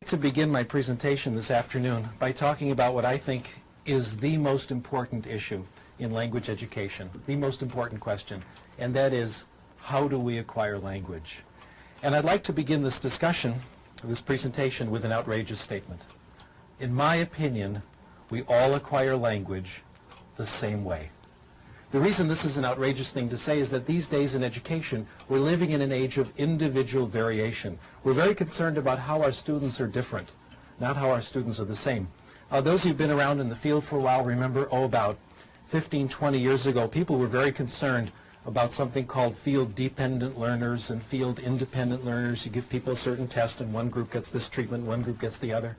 To begin my presentation this afternoon by talking about what I think is the most important issue in language education, the most important question, and that is, how do we acquire language? And I'd like to begin this discussion, this presentation, with an outrageous statement. In my opinion, we all acquire language the same way. The reason this is an outrageous thing to say is that these days in education, we're living in an age of individual variation. We're very concerned about how our students are different, not how our students are the same. Those who've been around in the field for a while remember, about 15, 20 years ago, people were very concerned about something called field-dependent learners and field-independent learners. You give people a certain test and one group gets this treatment, one group gets the other.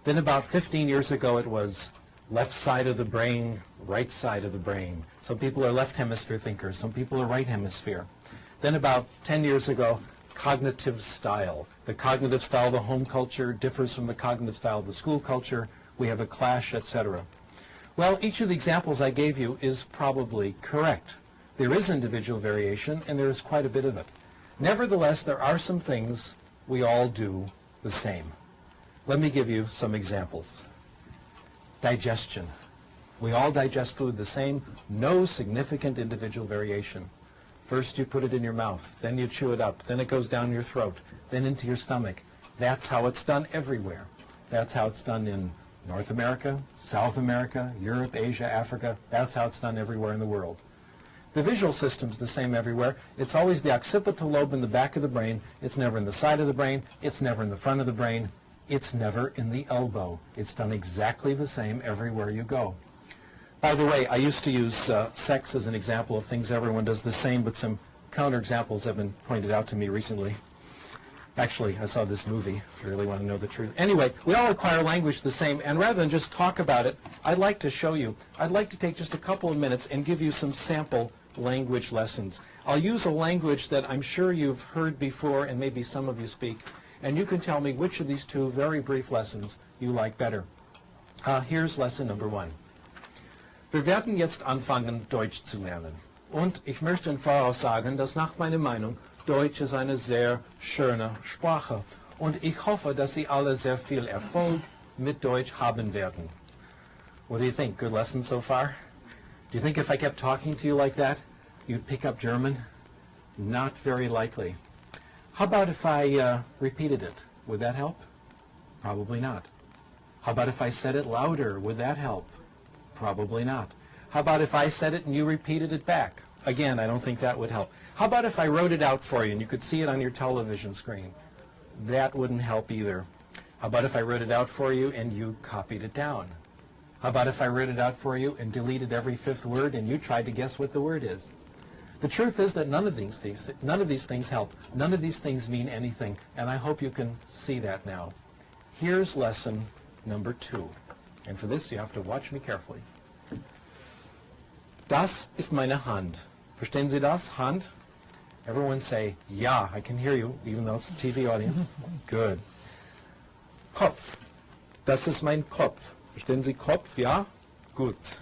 Then about 15 years ago it was left side of the brain, right side of the brain. Some people are left hemisphere thinkers, some people are right hemisphere. Then about 10 years ago, cognitive style. The cognitive style of the home culture differs from the cognitive style of the school culture. We have a clash, etc. Well, each of the examples I gave you is probably correct. There is individual variation, and there is quite a bit of it. Nevertheless, there are some things we all do the same. Let me give you some examples. Digestion. We all digest food the same, no significant individual variation. First you put it in your mouth, then you chew it up, then it goes down your throat, then into your stomach. That's how it's done everywhere. That's how it's done in North America, South America, Europe, Asia, Africa. That's how it's done everywhere in the world. The visual system's the same everywhere. It's always the occipital lobe in the back of the brain. It's never in the side of the brain. It's never in the front of the brain. It's never in the elbow. It's done exactly the same everywhere you go. By the way, I used to use sex as an example of things everyone does the same, but some counterexamples have been pointed out to me recently. Actually, I saw this movie, if you really want to know the truth. Anyway, we all acquire language the same, and rather than just talk about it, I'd like to show you. I'd like to take just a couple of minutes and give you some sample language lessons. I'll use a language that I'm sure you've heard before, and maybe some of you speak, and you can tell me which of these two very brief lessons you like better. Here's lesson number 1. Wir werden jetzt anfangen, Deutsch zu lernen. Und ich möchte im Voraus sagen, dass nach meiner Meinung Deutsch ist eine sehr schöne Sprache. Und ich hoffe, dass Sie alle sehr viel Erfolg mit Deutsch haben werden. What do you think? Good lesson so far? Do you think if I kept talking to you like that, you'd pick up German? Not very likely. How about if I repeated it? Would that help? Probably not. How about if I said it louder? Would that help? Probably not. How about if I said it and you repeated it back? Again, I don't think that would help. How about if I wrote it out for you and you could see it on your television screen? That wouldn't help either. How about if I wrote it out for you and you copied it down? How about if I wrote it out for you and deleted every 5th word and you tried to guess what the word is? The truth is that none of these things help. None of these things mean anything, and I hope you can see that now. Here's lesson number 2. And for this, you have to watch me carefully. Das ist meine Hand. Verstehen Sie das? Hand? Everyone say, ja, I can hear you, even though it's a TV audience. Good. Kopf. Das ist mein Kopf. Verstehen Sie Kopf? Ja? Gut.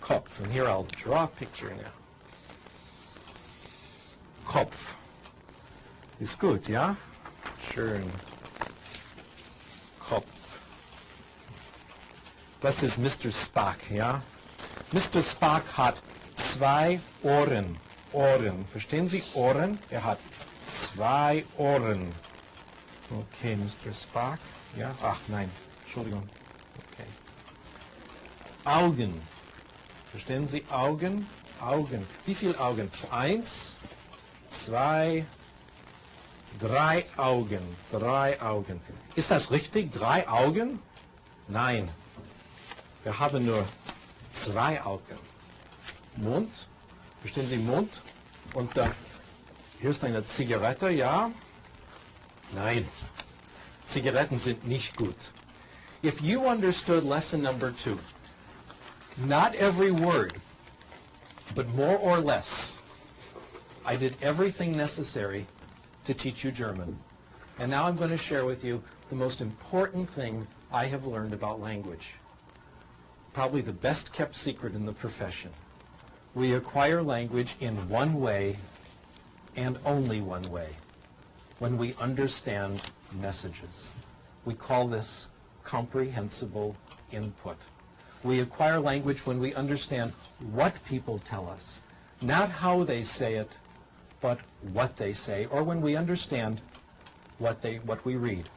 Kopf. And here I'll draw a picture now. Kopf. Ist gut, ja? Schön. Kopf. Das ist Mr. Spock, ja? Mr. Spock hat 2 Ohren. Ohren. Verstehen Sie Ohren? Er hat 2 Ohren. Okay, Mr. Spock. Ja? Ach, nein. Entschuldigung. Okay. Augen. Verstehen Sie Augen? Augen. Wie viele Augen? 1, 2, 3 Augen. 3 Augen. Ist das richtig? 3 Augen? Nein. Wir haben nur 2 Augen. Mund. Verstehen Sie Mund? Und hier ist eine Zigarette, ja? Nein. Zigaretten sind nicht gut. If you understood lesson number 2, not every word, but more or less, I did everything necessary to teach you German. And now I'm going to share with you the most important thing I have learned about language. Probably the best kept secret in the profession. We acquire language in one way and only one way, when we understand messages. We call this comprehensible input. We acquire language when we understand what people tell us, not how they say it, but what they say, or when we understand what we read.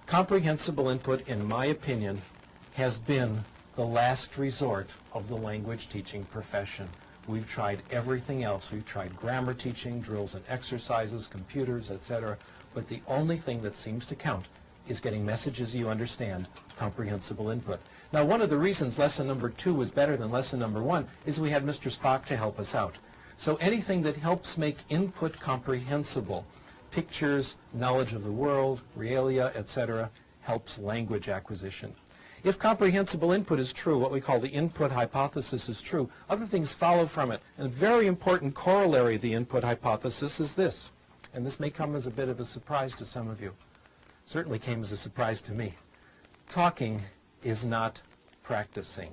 Comprehensible input, in my opinion, has been the last resort of the language teaching profession. We've tried everything else. We've tried grammar teaching, drills and exercises, computers, etc. But the only thing that seems to count is getting messages you understand, comprehensible input. Now, one of the reasons lesson number 2 was better than lesson number 1 is we had Mr. Spock to help us out. So anything that helps make input comprehensible, pictures, knowledge of the world, realia, etc., helps language acquisition. If comprehensible input is true, what we call the input hypothesis is true, other things follow from it. And a very important corollary of the input hypothesis is this, and this may come as a bit of a surprise to some of you. Certainly came as a surprise to me. Talking is not practicing.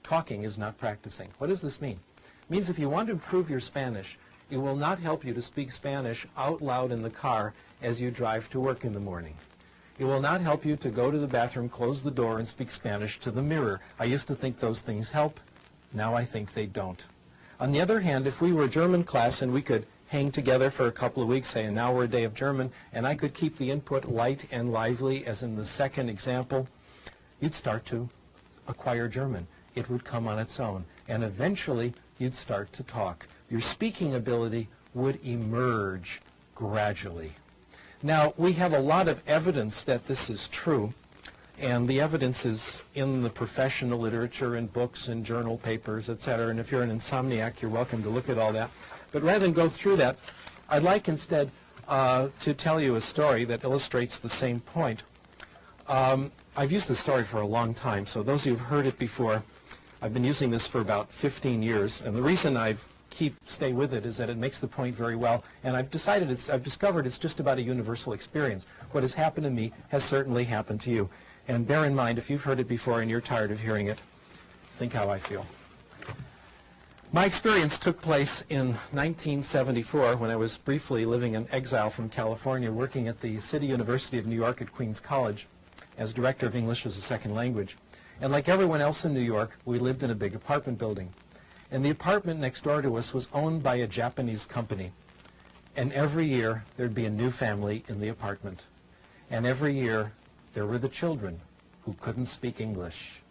Talking is not practicing. What does this mean? It means if you want to improve your Spanish, it will not help you to speak Spanish out loud in the car as you drive to work in the morning. It will not help you to go to the bathroom, close the door, and speak Spanish to the mirror. I used to think those things help. Now I think they don't. On the other hand, if we were a German class and we could hang together for a couple of weeks, say an hour a day of German, and I could keep the input light and lively, as in the second example, you'd start to acquire German. It would come on its own. And eventually, you'd start to talk. Your speaking ability would emerge gradually. Now, we have a lot of evidence that this is true, and the evidence is in the professional literature, in books, in journal papers, etc. And if you're an insomniac, you're welcome to look at all that. But rather than go through that, I'd like instead to tell you a story that illustrates the same point. I've used this story for a long time, so those of you who've heard it before, I've been using this for about 15 years, and the reason I've stay with it is that it makes the point very well, and I've discovered it's just about a universal experience. What has happened to me has certainly happened to you. And bear in mind, if you've heard it before and you're tired of hearing it, think how I feel. My experience took place in 1974 when I was briefly living in exile from California, working at the City University of New York at Queens College as director of English as a second language. And like everyone else in New York, we lived in a big apartment building. And the apartment next door to us was owned by a Japanese company. And every year, there'd be a new family in the apartment. And every year, there were the children who couldn't speak English.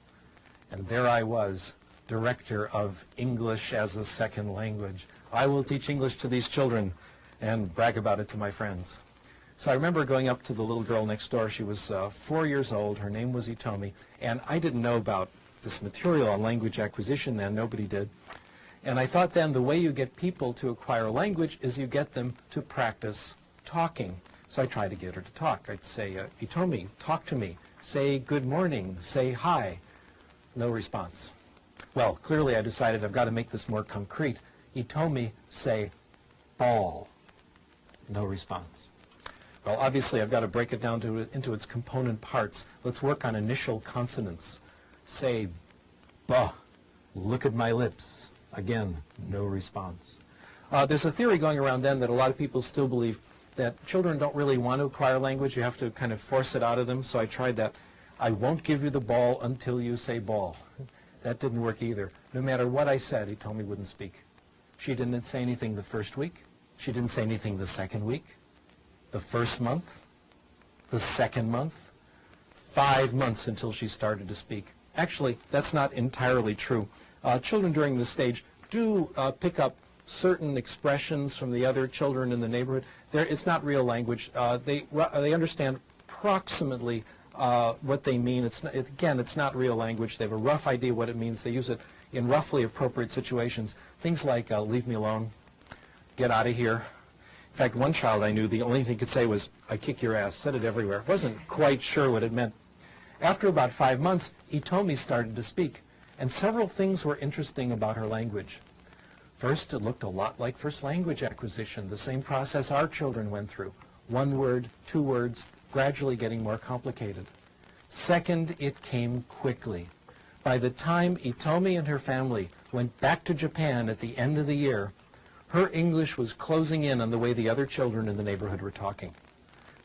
And there I was, director of English as a second language. I will teach English to these children and brag about it to my friends. So I remember going up to the little girl next door. She was 4 years old. Her name was Itomi. And I didn't know about this material on language acquisition then. Nobody did. And I thought then the way you get people to acquire a language is you get them to practice talking. So I tried to get her to talk. I'd say, Itomi, talk to me. Say good morning. Say hi. No response. Well, clearly I decided I've got to make this more concrete. Itomi, say ball. No response. Well, obviously I've got to break it down into its component parts. Let's work on initial consonants. Say ba. Look at my lips. Again, no response. There's a theory going around then that a lot of people still believe that children don't really want to acquire language. You have to kind of force it out of them. So I tried that. I won't give you the ball until you say ball. That didn't work either. No matter what I said, Itomi wouldn't speak. She didn't say anything the first week. She didn't say anything the second week, the first month, the second month, 5 months until she started to speak. Actually, that's not entirely true. Children during this stage do pick up certain expressions from the other children in the neighborhood. It's not real language. They understand approximately what they mean. It's not real language. They have a rough idea what it means. They use it in roughly appropriate situations. Things like leave me alone, get out of here. In fact, one child I knew, the only thing he could say was, I kick your ass, said it everywhere. Wasn't quite sure what it meant. After about 5 months, Itomi started to speak, and several things were interesting about her language. First, it looked a lot like first language acquisition, the same process our children went through. 1 word, 2 words, gradually getting more complicated. Second, it came quickly. By the time Itomi and her family went back to Japan at the end of the year, her English was closing in on the way the other children in the neighborhood were talking.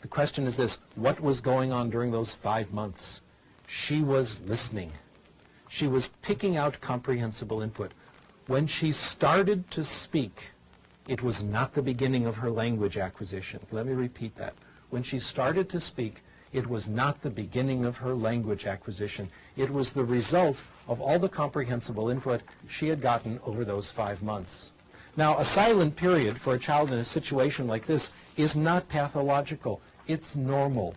The question is this: what was going on during those 5 months? She was listening. She was picking out comprehensible input. When she started to speak, it was not the beginning of her language acquisition. Let me repeat that. When she started to speak, it was not the beginning of her language acquisition. It was the result of all the comprehensible input she had gotten over those 5 months. Now, a silent period for a child in a situation like this is not pathological. It's normal.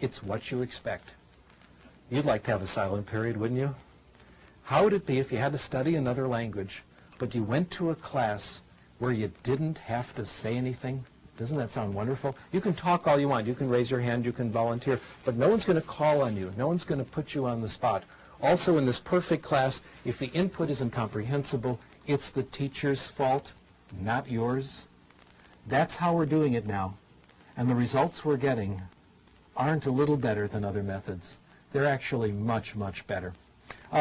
It's what you expect. You'd like to have a silent period, wouldn't you? How would it be if you had to study another language, but you went to a class where you didn't have to say anything? Doesn't that sound wonderful? You can talk all you want. You can raise your hand. You can volunteer. But no one's going to call on you. No one's going to put you on the spot. Also, in this perfect class, if the input isn't comprehensible, it's the teacher's fault, not yours. That's how we're doing it now. And the results we're getting aren't a little better than other methods. They're actually much, much better.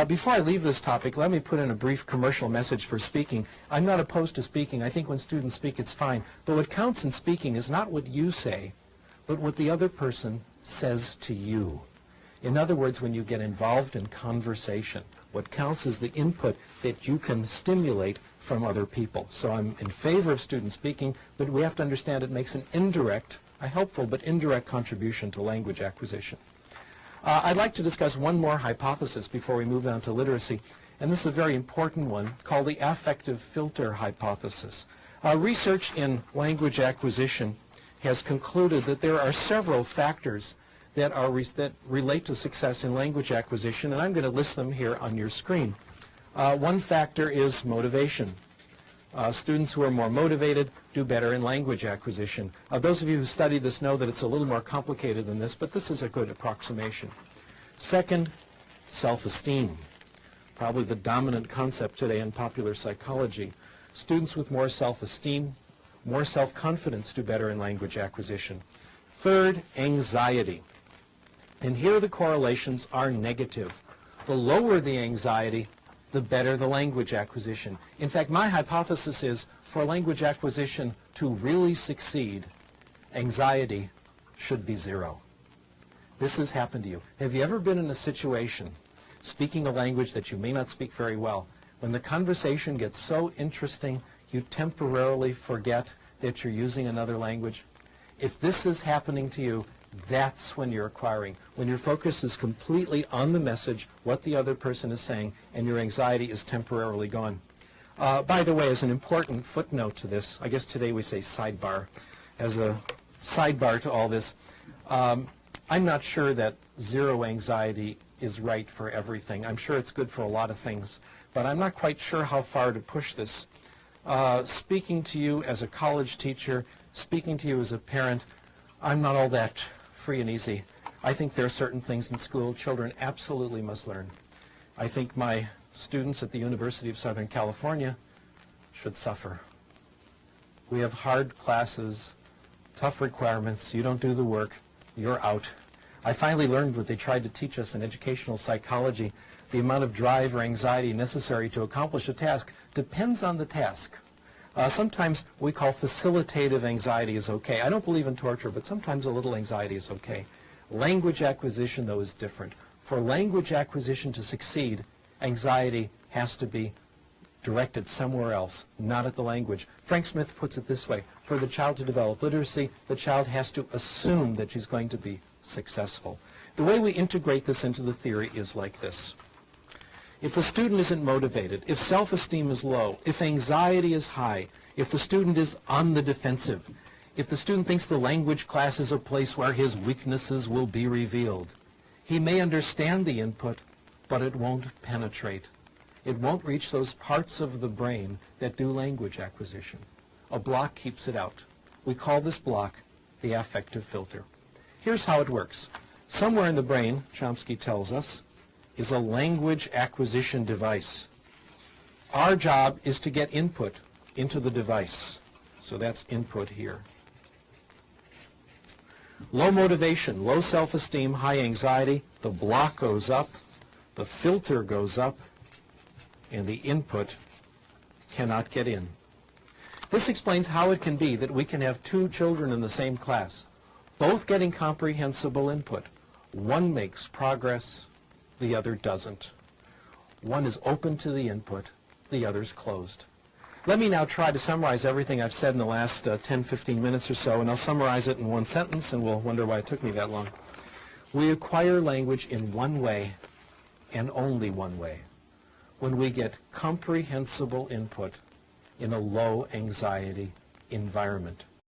Before I leave this topic, let me put in a brief commercial message for speaking. I'm not opposed to speaking. I think when students speak, it's fine. But what counts in speaking is not what you say, but what the other person says to you. In other words, when you get involved in conversation, what counts is the input that you can stimulate from other people. So I'm in favor of student speaking, but we have to understand it makes an indirect, a helpful but indirect contribution to language acquisition. I'd like to discuss one more hypothesis before we move on to literacy, and this is a very important one called the affective filter hypothesis. Research in language acquisition has concluded that there are several factors that relate to success in language acquisition, and I'm going to list them here on your screen. One factor is motivation. Students who are more motivated do better in language acquisition. Those of you who study this know that it's a little more complicated than this, but this is a good approximation. Second, self-esteem. Probably the dominant concept today in popular psychology. Students with more self-esteem, more self-confidence do better in language acquisition. Third, anxiety. And here the correlations are negative. The lower the anxiety, the better the language acquisition. In fact, my hypothesis is for language acquisition to really succeed, anxiety should be 0. This has happened to you. Have you ever been in a situation, speaking a language that you may not speak very well, when the conversation gets so interesting, you temporarily forget that you're using another language? If this is happening to you, that's when you're acquiring. When your focus is completely on the message, what the other person is saying, and your anxiety is temporarily gone. By the way, as an important footnote to this, I guess today we say sidebar, as a sidebar to all this, I'm not sure that 0 anxiety is right for everything. I'm sure it's good for a lot of things, but I'm not quite sure how far to push this. Speaking to you as a college teacher, speaking to you as a parent, I'm not all that free and easy. I think there are certain things in school children absolutely must learn. I think my students at the University of Southern California should suffer. We have hard classes, tough requirements. You don't do the work, you're out. I finally learned what they tried to teach us in educational psychology. The amount of drive or anxiety necessary to accomplish a task depends on the task. Sometimes we call facilitative anxiety is okay. I don't believe in torture, but sometimes a little anxiety is okay. Language acquisition, though, is different. For language acquisition to succeed, anxiety has to be directed somewhere else, not at the language. Frank Smith puts it this way: for the child to develop literacy, the child has to assume that she's going to be successful. The way we integrate this into the theory is like this. If the student isn't motivated, if self-esteem is low, if anxiety is high, if the student is on the defensive, if the student thinks the language class is a place where his weaknesses will be revealed, he may understand the input, but it won't penetrate. It won't reach those parts of the brain that do language acquisition. A block keeps it out. We call this block the affective filter. Here's how it works. Somewhere in the brain, Chomsky tells us, is a language acquisition device. Our job is to get input into the device. So that's input here. Low motivation, low self-esteem, high anxiety, the block goes up, the filter goes up, and the input cannot get in. This explains how it can be that we can have 2 children in the same class. both getting comprehensible input. One makes progress, the other doesn't. One is open to the input, the other's closed. Let me now try to summarize everything I've said in the last 10, 15 minutes or so, and I'll summarize it in one sentence, and we'll wonder why it took me that long. We acquire language in one way, and only one way, when we get comprehensible input in a low anxiety environment.